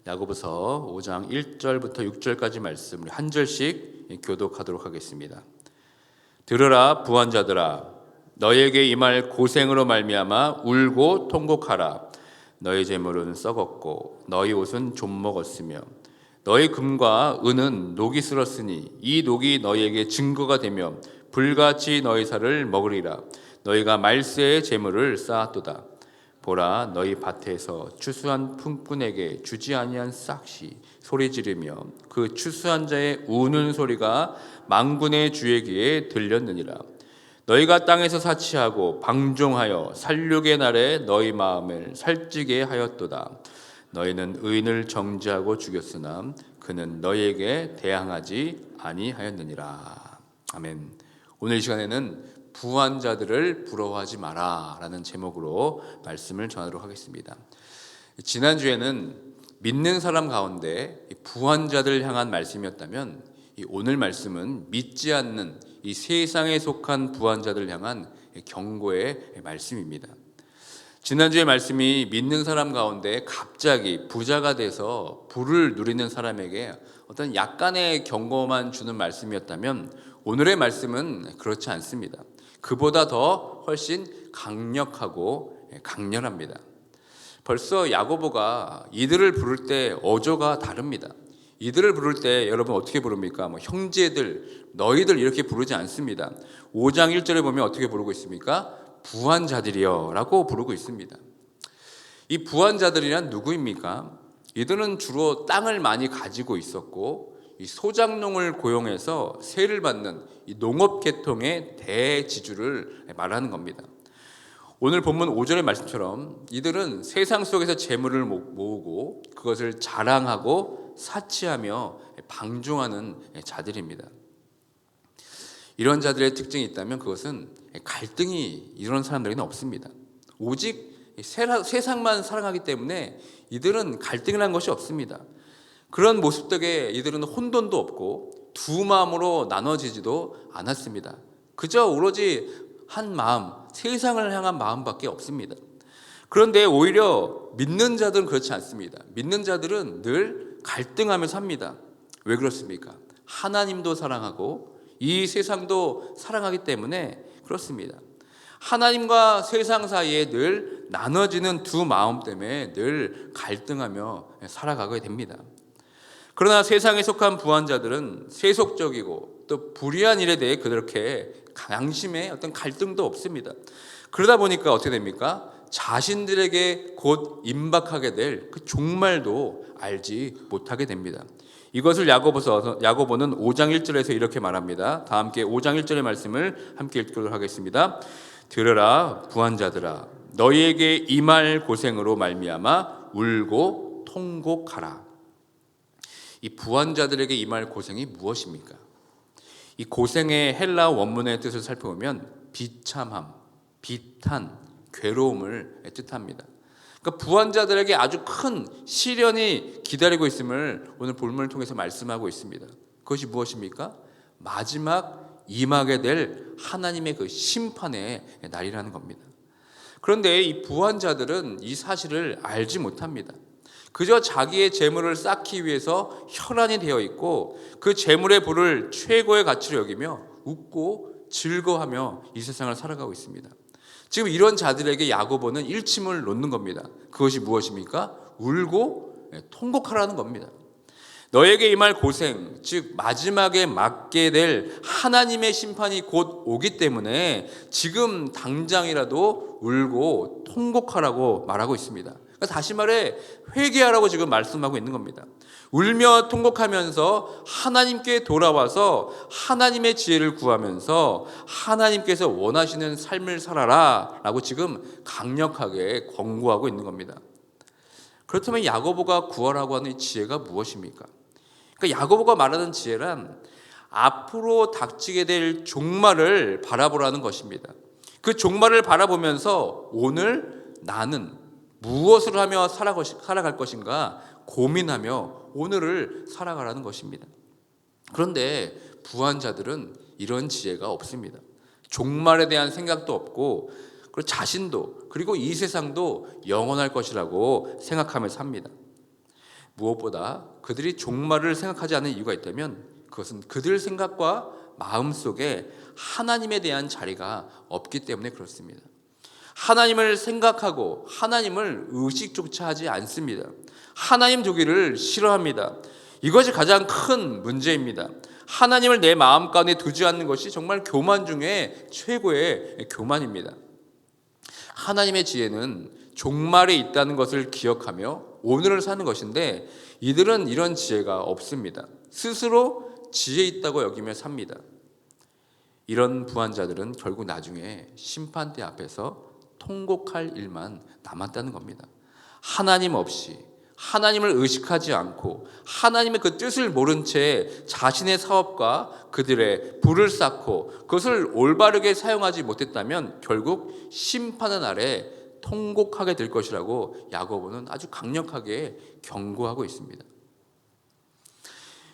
야고보서 5장 1절부터 6절까지 말씀 우리 한 절씩 교독하도록 하겠습니다. 들으라 부한자들아, 너에게 임할 고생으로 말미암아 울고 통곡하라. 너희 재물은 썩었고 너희 옷은 좀 먹었으며 너희 금과 은은 녹이 슬었으니 이 녹이 너희에게 증거가 되며 불같이 너희 살을 먹으리라. 너희가 말세의 재물을 쌓았도다. 보라, 너희 밭에서 추수한 품꾼에게 주지 아니한 싹시 소리 지르며 그 추수한 자의 우는 소리가 만군의 주의 귀에 들렸느니라. 너희가 땅에서 사치하고 방종하여 살육의 날에 너희 마음을 살찌게 하였도다. 너희는 의인을 정죄하고 죽였으나 그는 너희에게 대항하지 아니하였느니라. 아멘. 오늘 이 시간에는 부한 자들을 부러워하지 마라 라는 제목으로 말씀을 전하도록 하겠습니다. 지난주에는 믿는 사람 가운데 부한 자들을 향한 말씀이었다면 오늘 말씀은 믿지 않는 이 세상에 속한 부한 자들을 향한 경고의 말씀입니다. 지난주의 말씀이 믿는 사람 가운데 갑자기 부자가 돼서 부를 누리는 사람에게 어떤 약간의 경고만 주는 말씀이었다면 오늘의 말씀은 그렇지 않습니다. 그보다 더 훨씬 강력하고 강렬합니다. 벌써 야고보가 이들을 부를 때 어조가 다릅니다. 이들을 부를 때 여러분 어떻게 부릅니까? 형제들, 너희들 이렇게 부르지 않습니다. 5장 1절에 보면 어떻게 부르고 있습니까? 부한 자들이여 라고 부르고 있습니다. 이 부한 자들이란 누구입니까? 이들은 주로 땅을 많이 가지고 있었고 이 소작농을 고용해서 세를 받는 이 농업계통의 대지주를 말하는 겁니다. 오늘 본문 5절의 말씀처럼 이들은 세상 속에서 재물을 모으고 그것을 자랑하고 사치하며 방종하는 자들입니다. 이런 자들의 특징이 있다면 그것은 갈등이 이런 사람들에게는 없습니다. 오직 세상만 사랑하기 때문에 이들은 갈등이라는 것이 없습니다. 그런 모습 덕에 이들은 혼돈도 없고 두 마음으로 나눠지지도 않았습니다. 그저 오로지 한 마음, 세상을 향한 마음밖에 없습니다. 그런데 오히려 믿는 자들은 그렇지 않습니다. 믿는 자들은 늘 갈등하며 삽니다. 왜 그렇습니까? 하나님도 사랑하고 이 세상도 사랑하기 때문에 그렇습니다. 하나님과 세상 사이에 늘 나눠지는 두 마음 때문에 늘 갈등하며 살아가게 됩니다. 그러나 세상에 속한 부한 자들은 세속적이고 또 불의한 일에 대해 그렇게 양심에 어떤 갈등도 없습니다. 그러다 보니까 어떻게 됩니까? 자신들에게 곧 임박하게 될 그 종말도 알지 못하게 됩니다. 이것을 야고보는 5장 1절에서 이렇게 말합니다. 다 함께 5장 1절의 말씀을 함께 읽도록 하겠습니다. 들으라 부한 자들아, 너희에게 임할 고생으로 말미암아 울고 통곡하라. 이 부한 자들에게 임할 고생이 무엇입니까? 이 고생의 헬라 원문의 뜻을 살펴보면 비참함, 비탄, 괴로움을 뜻합니다. 그러니까 부한 자들에게 아주 큰 시련이 기다리고 있음을 오늘 본문을 통해서 말씀하고 있습니다. 그것이 무엇입니까? 마지막 임하게 될 하나님의 그 심판의 날이라는 겁니다. 그런데 이 부한 자들은 이 사실을 알지 못합니다. 그저 자기의 재물을 쌓기 위해서 혈안이 되어 있고 그 재물의 부를 최고의 가치로 여기며 웃고 즐거워하며 이 세상을 살아가고 있습니다. 지금 이런 자들에게 야고보는 일침을 놓는 겁니다. 그것이 무엇입니까? 울고 통곡하라는 겁니다. 너에게 임할 고생, 즉 마지막에 맞게 될 하나님의 심판이 곧 오기 때문에 지금 당장이라도 울고 통곡하라고 말하고 있습니다. 다시 말해 회개하라고 지금 말씀하고 있는 겁니다. 울며 통곡하면서 하나님께 돌아와서 하나님의 지혜를 구하면서 하나님께서 원하시는 삶을 살아라 라고 지금 강력하게 권고하고 있는 겁니다. 그렇다면 야고보가 구하라고 하는 지혜가 무엇입니까? 그러니까 야고보가 말하는 지혜란 앞으로 닥치게 될 종말을 바라보라는 것입니다. 그 종말을 바라보면서 오늘 나는 무엇을 하며 살아갈 것인가 고민하며 오늘을 살아가라는 것입니다. 그런데 부한 자들은 이런 지혜가 없습니다. 종말에 대한 생각도 없고 그리고 자신도 그리고 이 세상도 영원할 것이라고 생각하며 삽니다. 무엇보다 그들이 종말을 생각하지 않는 이유가 있다면 그것은 그들 생각과 마음속에 하나님에 대한 자리가 없기 때문에 그렇습니다. 하나님을 생각하고 하나님을 의식조차 하지 않습니다. 하나님 두기를 싫어합니다. 이것이 가장 큰 문제입니다. 하나님을 내 마음 가운데 두지 않는 것이 정말 교만 중에 최고의 교만입니다. 하나님의 지혜는 종말에 있다는 것을 기억하며 오늘을 사는 것인데 이들은 이런 지혜가 없습니다. 스스로 지혜 있다고 여기며 삽니다. 이런 부한자들은 결국 나중에 심판대 앞에서 통곡할 일만 남았다는 겁니다. 하나님 없이 하나님을 의식하지 않고 하나님의 그 뜻을 모른 채 자신의 사업과 그들의 부를 쌓고 그것을 올바르게 사용하지 못했다면 결국 심판의 날에 통곡하게 될 것이라고 야고보는 아주 강력하게 경고하고 있습니다.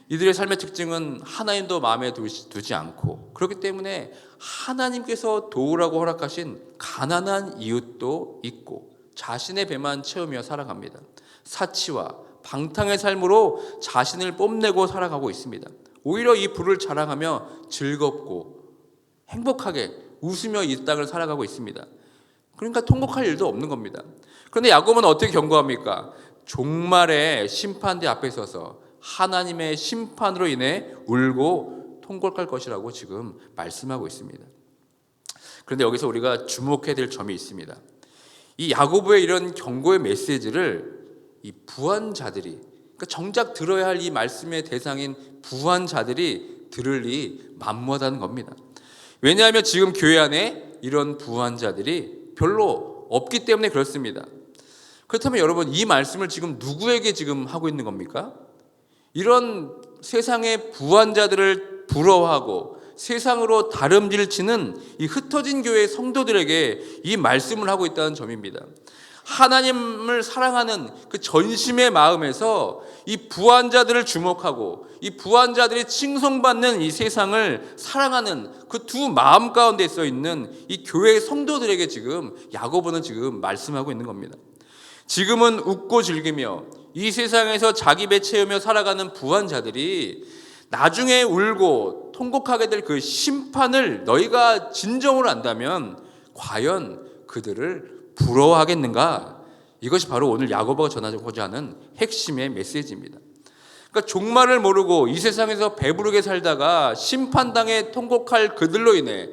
이들의 삶의 특징은 하나님도 마음에 두지 않고 그렇기 때문에 하나님께서 도우라고 허락하신 가난한 이웃도 있고 자신의 배만 채우며 살아갑니다. 사치와 방탕의 삶으로 자신을 뽐내고 살아가고 있습니다. 오히려 이 부를 자랑하며 즐겁고 행복하게 웃으며 이 땅을 살아가고 있습니다. 그러니까 통곡할 일도 없는 겁니다. 그런데 야고보는 어떻게 경고합니까? 종말의 심판대 앞에 서서 하나님의 심판으로 인해 울고 통곡할 것이라고 지금 말씀하고 있습니다. 그런데 여기서 우리가 주목해야 될 점이 있습니다. 이 야고보의 이런 경고의 메시지를 이 부한자들이, 그러니까 정작 들어야 할 이 말씀의 대상인 부한자들이 들으리 만무하다는 겁니다. 왜냐하면 지금 교회 안에 이런 부한자들이 별로 없기 때문에 그렇습니다. 그렇다면 여러분, 이 말씀을 지금 누구에게 지금 하고 있는 겁니까? 이런 세상의 부한자들을 부러워하고 세상으로 다름질치는 이 흩어진 교회의 성도들에게 이 말씀을 하고 있다는 점입니다. 하나님을 사랑하는 그 전심의 마음에서 이 부한자들을 주목하고 이 부한자들이 칭송받는 이 세상을 사랑하는 그 두 마음 가운데 써 있는 이 교회의 성도들에게 지금 야고보는 지금 말씀하고 있는 겁니다. 지금은 웃고 즐기며 이 세상에서 자기 배 채우며 살아가는 부한자들이 나중에 울고 통곡하게 될 그 심판을 너희가 진정으로 안다면 과연 그들을 부러워하겠는가? 이것이 바로 오늘 야고보가 전하고자 하는 핵심의 메시지입니다. 그러니까 종말을 모르고 이 세상에서 배부르게 살다가 심판당에 통곡할 그들로 인해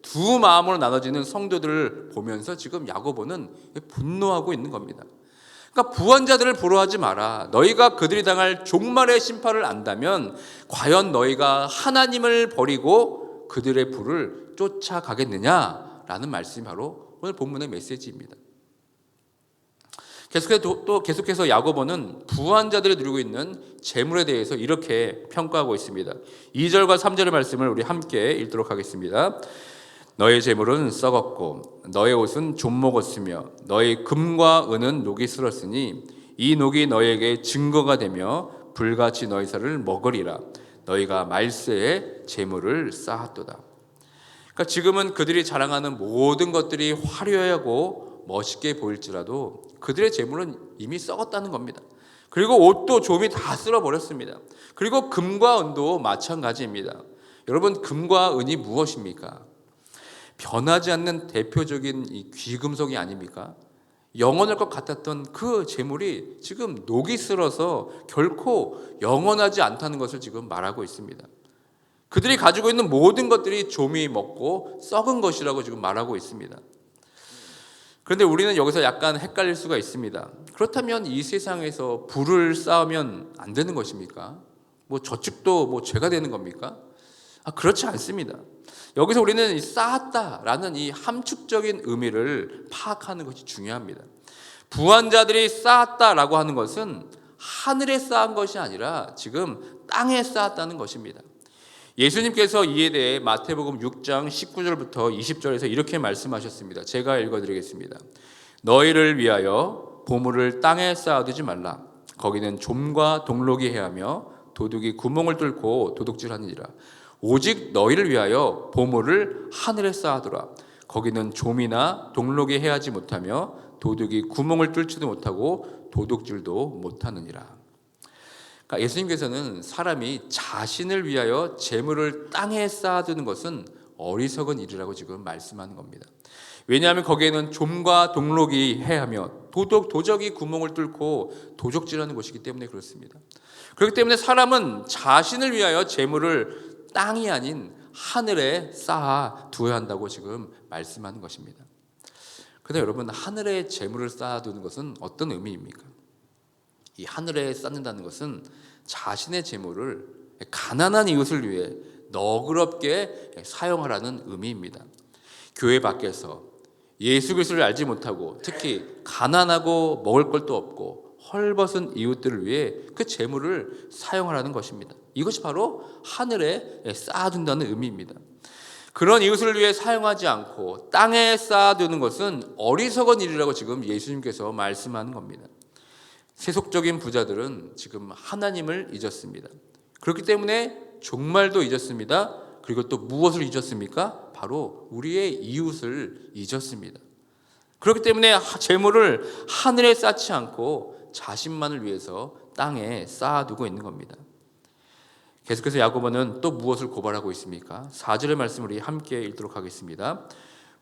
두 마음으로 나눠지는 성도들을 보면서 지금 야고보는 분노하고 있는 겁니다. 그러니까 부한자들을 부러워하지 마라. 너희가 그들이 당할 종말의 심판을 안다면 과연 너희가 하나님을 버리고 그들의 불을 쫓아가겠느냐라는 말씀이 바로 오늘 본문의 메시지입니다. 계속해서 야고보는 부한자들이 누리고 있는 재물에 대해서 이렇게 평가하고 있습니다. 2절과 3절의 말씀을 우리 함께 읽도록 하겠습니다. 너의 재물은 썩었고 너의 옷은 좀 먹었으며 너의 금과 은은 녹이 슬었으니 이 녹이 너에게 증거가 되며 불같이 너희 살을 먹으리라. 너희가 말세에 재물을 쌓았도다. 그러니까 지금은 그들이 자랑하는 모든 것들이 화려하고 멋있게 보일지라도 그들의 재물은 이미 썩었다는 겁니다. 그리고 옷도 좀이 다 쓸어버렸습니다. 그리고 금과 은도 마찬가지입니다. 여러분, 금과 은이 무엇입니까? 변하지 않는 대표적인 이 귀금속이 아닙니까? 영원할 것 같았던 그 재물이 지금 녹이 슬어서 결코 영원하지 않다는 것을 지금 말하고 있습니다. 그들이 가지고 있는 모든 것들이 좀이 먹고 썩은 것이라고 지금 말하고 있습니다. 그런데 우리는 여기서 약간 헷갈릴 수가 있습니다. 그렇다면 이 세상에서 부를 쌓으면 안 되는 것입니까? 저축도 죄가 되는 겁니까? 그렇지 않습니다. 여기서 우리는 쌓았다라는 이 함축적인 의미를 파악하는 것이 중요합니다. 부한자들이 쌓았다라고 하는 것은 하늘에 쌓은 것이 아니라 지금 땅에 쌓았다는 것입니다. 예수님께서 이에 대해 마태복음 6장 19절부터 20절에서 이렇게 말씀하셨습니다. 제가 읽어드리겠습니다. 너희를 위하여 보물을 땅에 쌓아두지 말라. 거기는 좀과 동록이 해하며 도둑이 구멍을 뚫고 도둑질하느니라. 오직 너희를 위하여 보물을 하늘에 쌓아두라. 거기는 좀이나 동록이 해하지 못하며 도둑이 구멍을 뚫지도 못하고 도둑질도 못하느니라. 그러니까 예수님께서는 사람이 자신을 위하여 재물을 땅에 쌓아두는 것은 어리석은 일이라고 지금 말씀하는 겁니다. 왜냐하면 거기에는 좀과 동록이 해하며 도적이 구멍을 뚫고 도적질하는 것이기 때문에 그렇습니다. 그렇기 때문에 사람은 자신을 위하여 재물을 땅이 아닌 하늘에 쌓아 두어야 한다고 지금 말씀하는 것입니다. 그런데 여러분, 하늘에 재물을 쌓아두는 것은 어떤 의미입니까? 이 하늘에 쌓는다는 것은 자신의 재물을 가난한 이웃을 위해 너그럽게 사용하라는 의미입니다. 교회 밖에서 예수 그리스도를 알지 못하고 특히 가난하고 먹을 것도 없고 헐벗은 이웃들을 위해 그 재물을 사용하라는 것입니다. 이것이 바로 하늘에 쌓아둔다는 의미입니다. 그런 이웃을 위해 사용하지 않고 땅에 쌓아두는 것은 어리석은 일이라고 지금 예수님께서 말씀하는 겁니다. 세속적인 부자들은 지금 하나님을 잊었습니다. 그렇기 때문에 종말도 잊었습니다. 그리고 또 무엇을 잊었습니까? 바로 우리의 이웃을 잊었습니다. 그렇기 때문에 재물을 하늘에 쌓지 않고 자신만을 위해서 땅에 쌓아두고 있는 겁니다. 계속해서 야고보는 또 무엇을 고발하고 있습니까? 4절의 말씀을 우리 함께 읽도록 하겠습니다.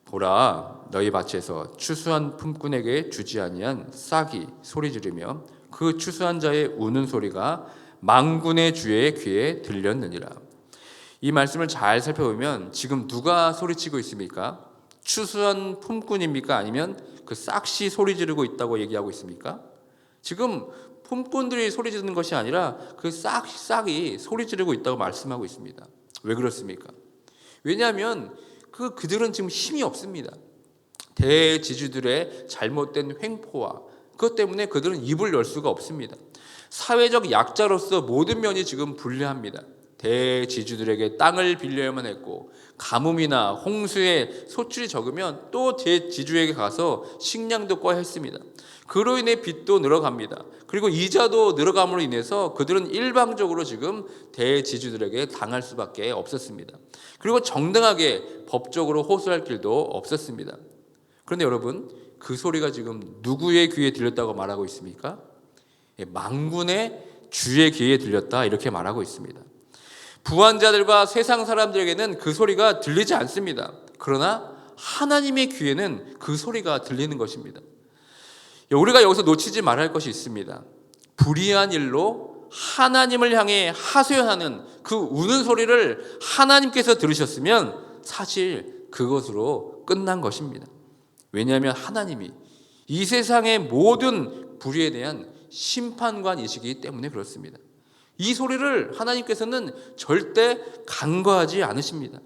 보라, 너희 밭에서 추수한 품꾼에게 주지 아니한 싹이 소리 지르며 그 추수한 자의 우는 소리가 만군의 주의 귀에 들렸느니라. 이 말씀을 잘 살펴보면 지금 누가 소리치고 있습니까? 추수한 품꾼입니까? 아니면 그 싹이 소리 지르고 있다고 얘기하고 있습니까? 지금 품꾼들이 소리 지르는 것이 아니라 그 싹이 소리 지르고 있다고 말씀하고 있습니다. 왜 그렇습니까? 왜냐하면 그들은 지금 힘이 없습니다. 대지주들의 잘못된 횡포와 그것 때문에 그들은 입을 열 수가 없습니다. 사회적 약자로서 모든 면이 지금 불리합니다. 대지주들에게 땅을 빌려야만 했고 가뭄이나 홍수에 소출이 적으면 또 대지주에게 가서 식량도 꺼야 했습니다. 그로 인해 빚도 늘어갑니다. 그리고 이자도 늘어감으로 인해서 그들은 일방적으로 지금 대지주들에게 당할 수밖에 없었습니다. 그리고 정당하게 법적으로 호소할 길도 없었습니다. 그런데 여러분, 그 소리가 지금 누구의 귀에 들렸다고 말하고 있습니까? 만군의 주의 귀에 들렸다, 이렇게 말하고 있습니다. 부한자들과 세상 사람들에게는 그 소리가 들리지 않습니다. 그러나 하나님의 귀에는 그 소리가 들리는 것입니다. 우리가 여기서 놓치지 말아야 할 것이 있습니다. 불의한 일로 하나님을 향해 하소연하는 그 우는 소리를 하나님께서 들으셨으면 사실 그것으로 끝난 것입니다. 왜냐하면 하나님이 이 세상의 모든 불의에 대한 심판관이시기 때문에 그렇습니다. 이 소리를 하나님께서는 절대 간과하지 않으십니다.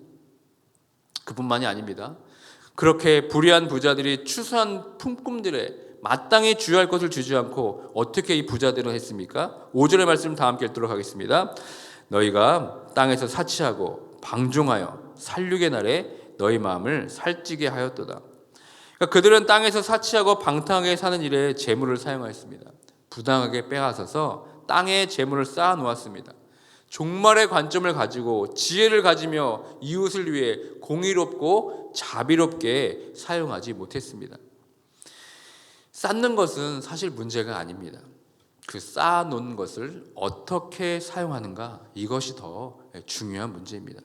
그뿐만이 아닙니다. 그렇게 불의한 부자들이 추수한 품꾼들의 마땅히 주어할 것을 주지 않고 어떻게 이 부자들은 했습니까? 5절의 말씀 다 함께 읽도록 하겠습니다. 너희가 땅에서 사치하고 방종하여 살육의 날에 너희 마음을 살찌게 하였도다. 그러니까 그들은 땅에서 사치하고 방탕하게 사는 일에 재물을 사용하였습니다. 부당하게 빼앗아서 땅에 재물을 쌓아 놓았습니다. 종말의 관점을 가지고 지혜를 가지며 이웃을 위해 공의롭고 자비롭게 사용하지 못했습니다. 쌓는 것은 사실 문제가 아닙니다. 그 쌓아놓은 것을 어떻게 사용하는가, 이것이 더 중요한 문제입니다.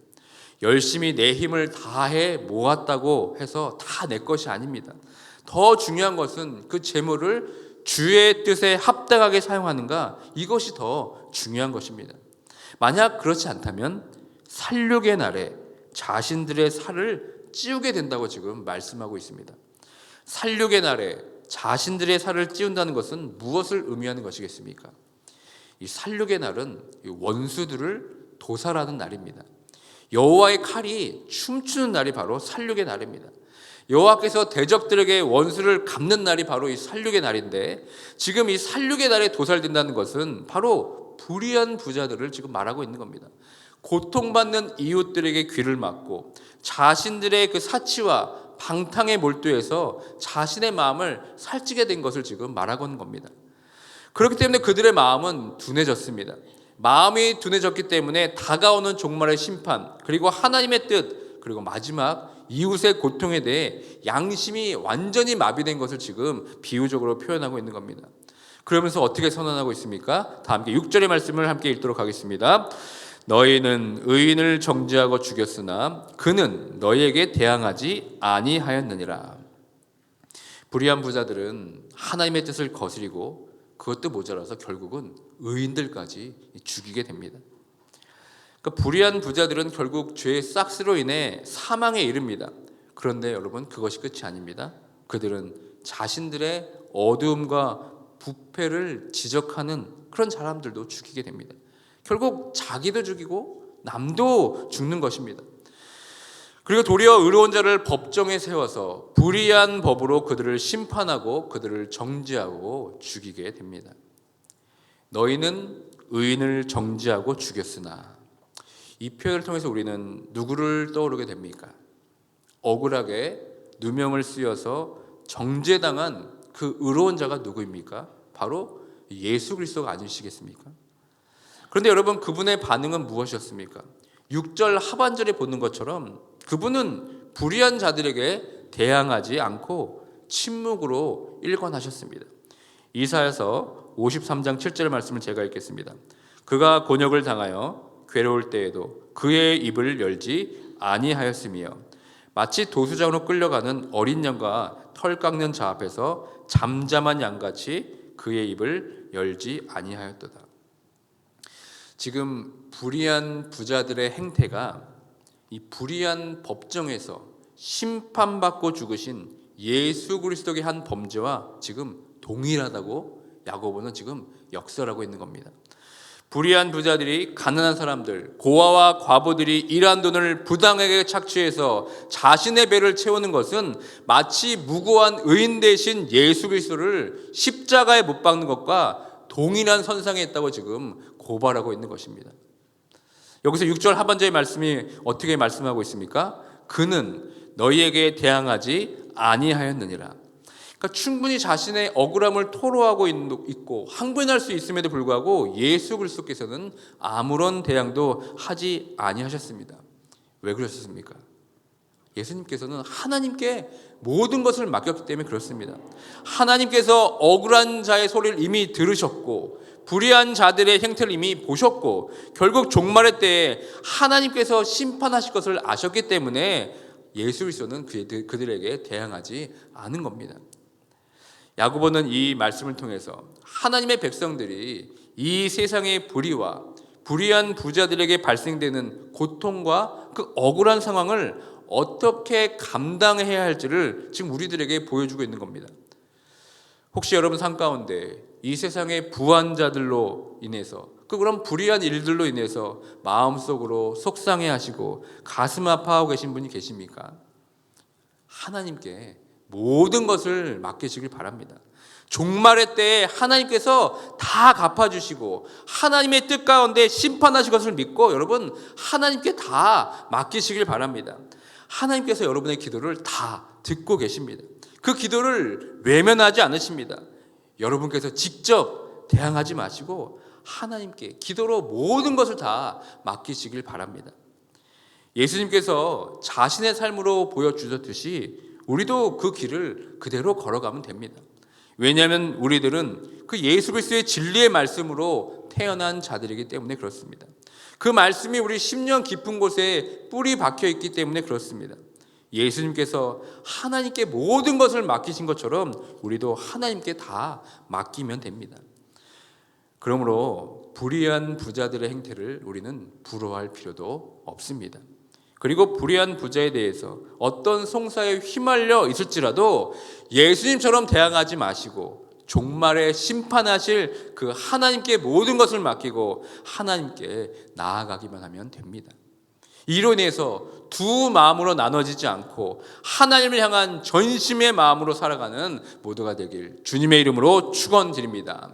열심히 내 힘을 다해 모았다고 해서 다 내 것이 아닙니다. 더 중요한 것은 그 재물을 주의 뜻에 합당하게 사용하는가, 이것이 더 중요한 것입니다. 만약 그렇지 않다면 살육의 날에 자신들의 살을 찌우게 된다고 지금 말씀하고 있습니다. 살육의 날에 자신들의 살을 찌운다는 것은 무엇을 의미하는 것이겠습니까? 이 살육의 날은 원수들을 도살하는 날입니다. 여호와의 칼이 춤추는 날이 바로 살육의 날입니다. 여호와께서 대적들에게 원수를 갚는 날이 바로 이 살육의 날인데, 지금 이 살육의 날에 도살된다는 것은 바로 불의한 부자들을 지금 말하고 있는 겁니다. 고통받는 이웃들에게 귀를 막고 자신들의 그 사치와 방탕에 몰두해서 자신의 마음을 살찌게 된 것을 지금 말하고 있는 겁니다. 그렇기 때문에 그들의 마음은 둔해졌습니다. 마음이 둔해졌기 때문에 다가오는 종말의 심판, 그리고 하나님의 뜻, 그리고 마지막 이웃의 고통에 대해 양심이 완전히 마비된 것을 지금 비유적으로 표현하고 있는 겁니다. 그러면서 어떻게 선언하고 있습니까? 다 함께 6절의 말씀을 함께 읽도록 하겠습니다. 너희는 의인을 정죄하고 죽였으나 그는 너희에게 대항하지 아니하였느니라. 불의한 부자들은 하나님의 뜻을 거스리고 그것도 모자라서 결국은 의인들까지 죽이게 됩니다. 그러니까 불의한 부자들은 결국 죄의 싹스로 인해 사망에 이릅니다. 그런데 여러분, 그것이 끝이 아닙니다. 그들은 자신들의 어두움과 부패를 지적하는 그런 사람들도 죽이게 됩니다. 결국 자기도 죽이고 남도 죽는 것입니다. 그리고 도리어 의로운 자를 법정에 세워서 불의한 법으로 그들을 심판하고 그들을 정죄하고 죽이게 됩니다. 너희는 의인을 정죄하고 죽였으나, 이 표현을 통해서 우리는 누구를 떠오르게 됩니까? 억울하게 누명을 쓰여서 정죄당한 그 의로운 자가 누구입니까? 바로 예수 그리스도가 아니시겠습니까? 그런데 여러분, 그분의 반응은 무엇이었습니까? 6절 하반절에 보는 것처럼 그분은 불의한 자들에게 대항하지 않고 침묵으로 일관하셨습니다. 이사야서 53장 7절 말씀을 제가 읽겠습니다. 그가 곤욕을 당하여 괴로울 때에도 그의 입을 열지 아니하였으며 마치 도수장으로 끌려가는 어린 양과 털 깎는 자 앞에서 잠잠한 양같이 그의 입을 열지 아니하였도다. 지금 불의한 부자들의 행태가 이 불의한 법정에서 심판받고 죽으신 예수 그리스도의 한 범죄와 지금 동일하다고 야고보는 지금 역설하고 있는 겁니다. 불의한 부자들이 가난한 사람들, 고아와 과부들이 일한 돈을 부당하게 착취해서 자신의 배를 채우는 것은 마치 무고한 의인 대신 예수 그리스도를 십자가에 못 박는 것과 동일한 선상에 있다고 지금 고발하고 있는 것입니다. 여기서 6절 하반절의 말씀이 어떻게 말씀하고 있습니까? 그는 너희에게 대항하지 아니하였느니라. 그러니까 충분히 자신의 억울함을 토로하고 있고 항변할 수 있음에도 불구하고 예수 그리스도께서는 아무런 대항도 하지 아니하셨습니다. 왜 그러셨습니까? 예수님께서는 하나님께 모든 것을 맡겼기 때문에 그렇습니다. 하나님께서 억울한 자의 소리를 이미 들으셨고 불의한 자들의 행태를 이미 보셨고 결국 종말의 때에 하나님께서 심판하실 것을 아셨기 때문에 예수 그리스도는 그들에게 대항하지 않은 겁니다. 야고보는 이 말씀을 통해서 하나님의 백성들이 이 세상의 불의와 불의한 부자들에게 발생되는 고통과 그 억울한 상황을 어떻게 감당해야 할지를 지금 우리들에게 보여주고 있는 겁니다. 혹시 여러분 삶 가운데 이 세상의 부한자들로 인해서 그런 불의한 일들로 인해서 마음속으로 속상해하시고 가슴 아파하고 계신 분이 계십니까? 하나님께 모든 것을 맡기시길 바랍니다. 종말의 때에 하나님께서 다 갚아주시고 하나님의 뜻 가운데 심판하실 것을 믿고 여러분 하나님께 다 맡기시길 바랍니다. 하나님께서 여러분의 기도를 다 듣고 계십니다. 그 기도를 외면하지 않으십니다. 여러분께서 직접 대항하지 마시고 하나님께 기도로 모든 것을 다 맡기시길 바랍니다. 예수님께서 자신의 삶으로 보여주셨듯이 우리도 그 길을 그대로 걸어가면 됩니다. 왜냐하면 우리들은 그 예수 그리스도의 진리의 말씀으로 태어난 자들이기 때문에 그렇습니다. 그 말씀이 우리 심령 깊은 곳에 뿌리 박혀 있기 때문에 그렇습니다. 예수님께서 하나님께 모든 것을 맡기신 것처럼 우리도 하나님께 다 맡기면 됩니다. 그러므로 불의한 부자들의 행태를 우리는 부러워할 필요도 없습니다. 그리고 불의한 부자에 대해서 어떤 송사에 휘말려 있을지라도 예수님처럼 대항하지 마시고 종말에 심판하실 그 하나님께 모든 것을 맡기고 하나님께 나아가기만 하면 됩니다. 이로 인해서 두 마음으로 나눠지지 않고 하나님을 향한 전심의 마음으로 살아가는 모두가 되길 주님의 이름으로 축원드립니다.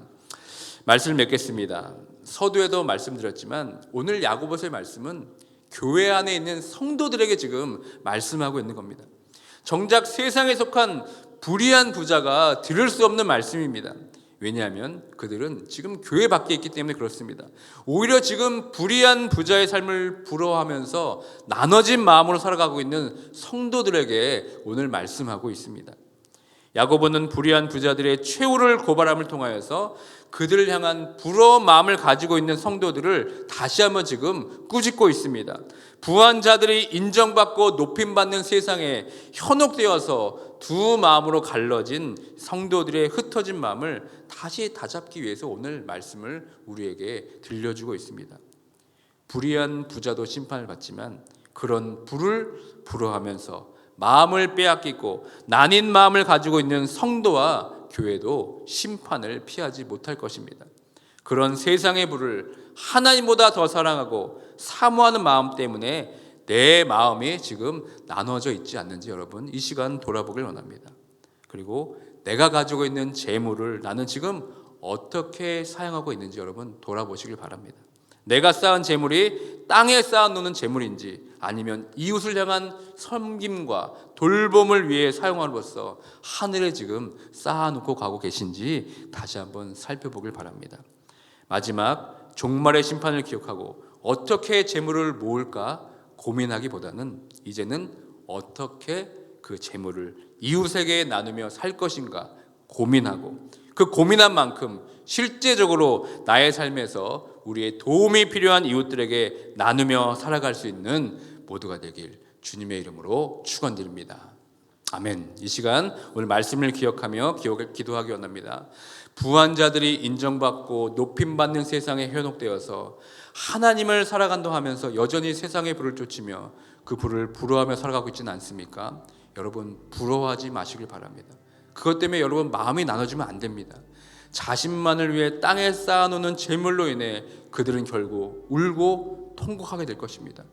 말씀을 맺겠습니다. 서두에도 말씀드렸지만 오늘 야고보서의 말씀은 교회 안에 있는 성도들에게 지금 말씀하고 있는 겁니다. 정작 세상에 속한 불의한 부자가 들을 수 없는 말씀입니다. 왜냐하면 그들은 지금 교회 밖에 있기 때문에 그렇습니다. 오히려 지금 불의한 부자의 삶을 부러워하면서 나눠진 마음으로 살아가고 있는 성도들에게 오늘 말씀하고 있습니다. 야고보는 불의한 부자들의 최후를 고발함을 통하여서 그들을 향한 불어 마음을 가지고 있는 성도들을 다시 한번 지금 꾸짖고 있습니다. 부한 자들이 인정받고 높임받는 세상에 현혹되어서 두 마음으로 갈라진 성도들의 흩어진 마음을 다시 다잡기 위해서 오늘 말씀을 우리에게 들려주고 있습니다. 불의한 부자도 심판을 받지만 그런 불을 불허하면서 마음을 빼앗기고 나뉜 마음을 가지고 있는 성도와 교회도 심판을 피하지 못할 것입니다. 그런 세상의 불을 하나님보다 더 사랑하고 사모하는 마음 때문에 내 마음이 지금 나눠져 있지 않는지 여러분 이 시간 돌아보길 원합니다. 그리고 내가 가지고 있는 재물을 나는 지금 어떻게 사용하고 있는지 여러분 돌아보시길 바랍니다. 내가 쌓은 재물이 땅에 쌓아놓는 재물인지 아니면 이웃을 향한 섬김과 돌봄을 위해 사용함으로써 하늘에 지금 쌓아놓고 가고 계신지 다시 한번 살펴보길 바랍니다. 마지막 종말의 심판을 기억하고 어떻게 재물을 모을까 고민하기보다는 이제는 어떻게 그 재물을 이웃에게 나누며 살 것인가 고민하고 그 고민한 만큼 실제적으로 나의 삶에서 우리의 도움이 필요한 이웃들에게 나누며 살아갈 수 있는 모두가 되길 주님의 이름으로 축원드립니다. 아멘. 이 시간 오늘 말씀을 기억하며 기도하기 원합니다. 부한 자들이 인정받고 높임받는 세상에 현혹되어서 하나님을 살아간다 하면서 여전히 세상의 불을 쫓으며 그 불을 부러워하며 살아가고 있지는 않습니까? 여러분 부러워하지 마시길 바랍니다. 그것 때문에 여러분 마음이 나눠지면 안 됩니다. 자신만을 위해 땅에 쌓아놓는 재물로 인해 그들은 결국 울고 통곡하게 될 것입니다.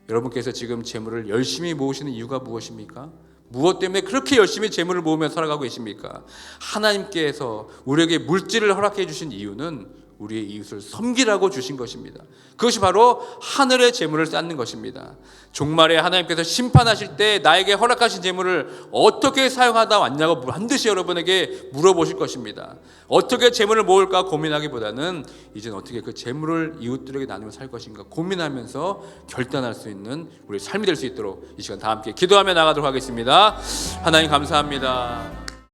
여러분께서 지금 재물을 열심히 모으시는 이유가 무엇입니까? 무엇 때문에 그렇게 열심히 재물을 모으며 살아가고 계십니까? 하나님께서 우리에게 물질을 허락해 주신 이유는 우리의 이웃을 섬기라고 주신 것입니다. 그것이 바로 하늘의 재물을 쌓는 것입니다. 종말에 하나님께서 심판하실 때 나에게 허락하신 재물을 어떻게 사용하다 왔냐고 반드시 여러분에게 물어보실 것입니다. 어떻게 재물을 모을까 고민하기보다는 이제는 어떻게 그 재물을 이웃들에게 나누며 살 것인가 고민하면서 결단할 수 있는 우리 삶이 될 수 있도록 이 시간 다 함께 기도하며 나가도록 하겠습니다. 하나님 감사합니다.